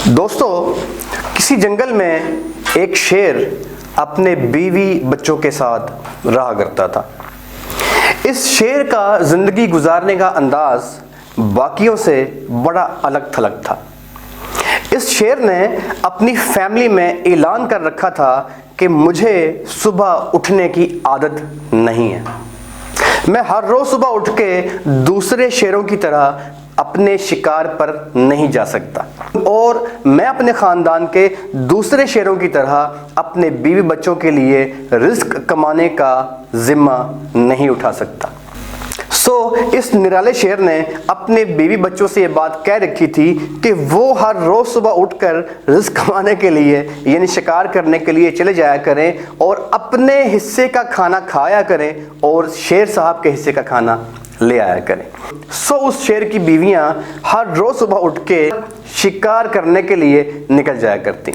دوستو، کسی جنگل میں ایک شیر اپنے بیوی بچوں کے ساتھ رہا کرتا تھا۔ اس شیر کا زندگی گزارنے کا انداز باقیوں سے بڑا الگ تھلگ تھا۔ اس شیر نے اپنی فیملی میں اعلان کر رکھا تھا کہ مجھے صبح اٹھنے کی عادت نہیں ہے، میں ہر روز صبح اٹھ کے دوسرے شیروں کی طرح اپنے شکار پر نہیں جا سکتا، اور میں اپنے خاندان کے دوسرے شیروں کی طرح اپنے بیوی بچوں کے لیے رزق کمانے کا ذمہ نہیں اٹھا سکتا۔ اس نرالے شیر نے اپنے بیوی بچوں سے یہ بات کہہ رکھی تھی کہ وہ ہر روز صبح اٹھ کر رزق کمانے کے لیے یعنی شکار کرنے کے لیے چلے جایا کریں اور اپنے حصے کا کھانا کھایا کریں اور شیر صاحب کے حصے کا کھانا لے آیا کریں۔ اس شیر کی بیویاں ہر روز صبح اٹھ کے شکار کرنے کے لیے نکل جایا کرتی۔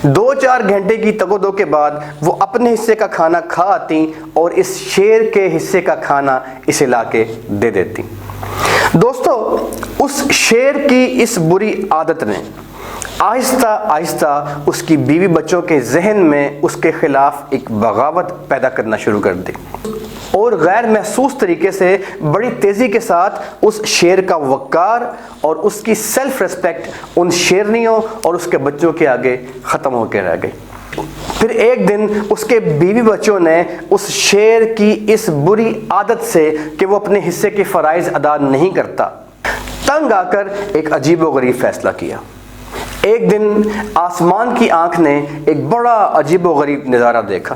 2-4 گھنٹے کی تگ و دو کے بعد وہ اپنے حصے کا کھانا کھا آتی اور اس شیر کے حصے کا کھانا اسے لا کے دے دیتی۔ دوستو، اس شیر کی اس بری عادت نے آہستہ آہستہ اس کی بیوی بچوں کے ذہن میں اس کے خلاف ایک بغاوت پیدا کرنا شروع کر دی، اور غیر محسوس طریقے سے بڑی تیزی کے ساتھ اس شیر کا وقار اور اس کی سیلف ریسپیکٹ ان شیرنیوں اور اس کے بچوں کے آگے ختم ہو کے رہ گئی۔ پھر ایک دن اس کے بیوی بچوں نے اس شیر کی اس بری عادت سے کہ وہ اپنے حصے کے فرائض ادا نہیں کرتا تنگ آ کر ایک عجیب و غریب فیصلہ کیا۔ ایک دن آسمان کی آنکھ نے ایک بڑا عجیب و غریب نظارہ دیکھا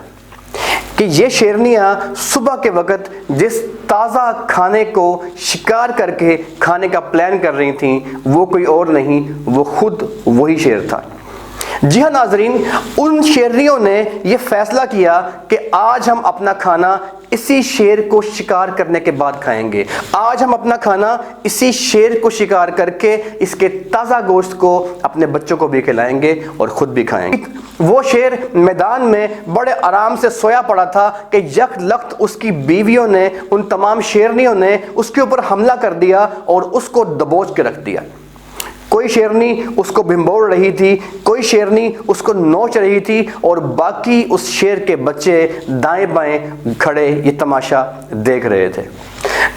کہ یہ شیرنیاں صبح کے وقت جس تازہ کھانے کو شکار کر کے کھانے کا پلان کر رہی تھیں وہ کوئی اور نہیں، وہ خود وہی شیر تھا۔ جی ہاں ناظرین، ان شیرنیوں نے یہ فیصلہ کیا کہ آج ہم اپنا کھانا اسی شیر کو شکار کرنے کے بعد کھائیں گے، آج ہم اپنا کھانا اسی شیر کو شکار کر کے اس کے تازہ گوشت کو اپنے بچوں کو بھی کھلائیں گے اور خود بھی کھائیں گے۔ وہ شیر میدان میں بڑے آرام سے سویا پڑا تھا کہ یک لخت اس کی بیویوں نے، ان تمام شیرنیوں نے اس کے اوپر حملہ کر دیا اور اس کو دبوچ کے رکھ دیا۔ کوئی شیرنی اس کو بھمبوڑ رہی تھی، کوئی شیرنی اس کو نوچ رہی تھی، اور باقی اس شیر کے بچے دائیں بائیں کھڑے یہ تماشا دیکھ رہے تھے۔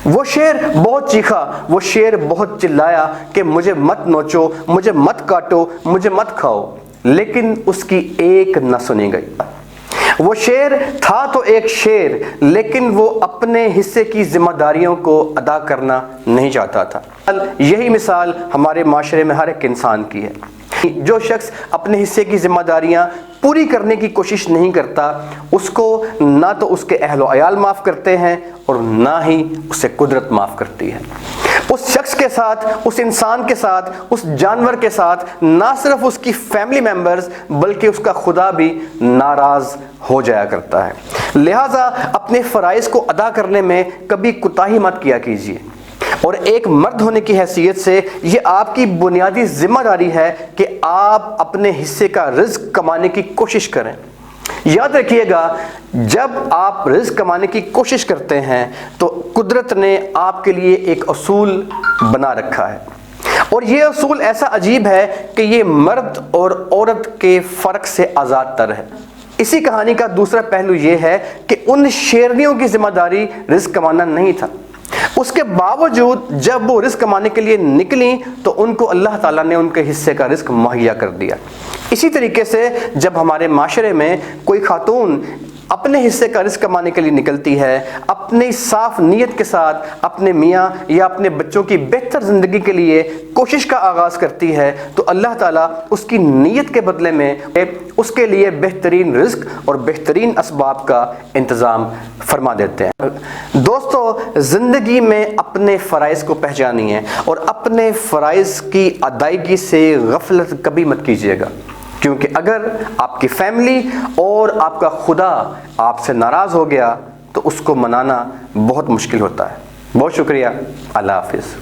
وہ شیر بہت چیخا، وہ شیر بہت چلایا کہ مجھے مت نوچو، مجھے مت کاٹو، مجھے مت کھاؤ، لیکن اس کی ایک نہ سنی گئی۔ وہ شیر تھا تو ایک شیر، لیکن وہ اپنے حصے کی ذمہ داریوں کو ادا کرنا نہیں چاہتا تھا۔ یہی مثال ہمارے معاشرے میں ہر ایک انسان کی ہے۔ جو شخص اپنے حصے کی ذمہ داریاں پوری کرنے کی کوشش نہیں کرتا، اس کو نہ تو اس کے اہل و عیال معاف کرتے ہیں اور نہ ہی اسے قدرت معاف کرتی ہے۔ اس شخص کے ساتھ، اس انسان کے ساتھ، اس جانور کے ساتھ نہ صرف اس کی فیملی ممبرز بلکہ اس کا خدا بھی ناراض ہو جایا کرتا ہے۔ لہٰذا اپنے فرائض کو ادا کرنے میں کبھی کوتاہی مت کیا کیجیے، اور ایک مرد ہونے کی حیثیت سے یہ آپ کی بنیادی ذمہ داری ہے کہ آپ اپنے حصے کا رزق کمانے کی کوشش کریں۔ یاد رکھیے گا، جب آپ رزق کمانے کی کوشش کرتے ہیں تو قدرت نے آپ کے لیے ایک اصول بنا رکھا ہے، اور یہ اصول ایسا عجیب ہے کہ یہ مرد اور عورت کے فرق سے آزاد تر ہے۔ اسی کہانی کا دوسرا پہلو یہ ہے کہ ان شیرنیوں کی ذمہ داری رزق کمانا نہیں تھا، اس کے باوجود جب وہ رزق کمانے کے لیے نکلیں تو ان کو اللہ تعالیٰ نے ان کے حصے کا رزق مہیا کر دیا۔ اسی طریقے سے جب ہمارے معاشرے میں کوئی خاتون اپنے حصے کا رزق کمانے کے لیے نکلتی ہے، اپنی صاف نیت کے ساتھ اپنے میاں یا اپنے بچوں کی بہتر زندگی کے لیے کوشش کا آغاز کرتی ہے، تو اللہ تعالیٰ اس کی نیت کے بدلے میں اس کے لیے بہترین رزق اور بہترین اسباب کا انتظام فرما دیتے ہیں۔ دوستو، زندگی میں اپنے فرائض کو پہچانیے اور اپنے فرائض کی ادائیگی سے غفلت کبھی مت کیجیے گا، کیونکہ اگر آپ کی فیملی اور آپ کا خدا آپ سے ناراض ہو گیا تو اس کو منانا بہت مشکل ہوتا ہے۔ بہت شکریہ، اللہ حافظ۔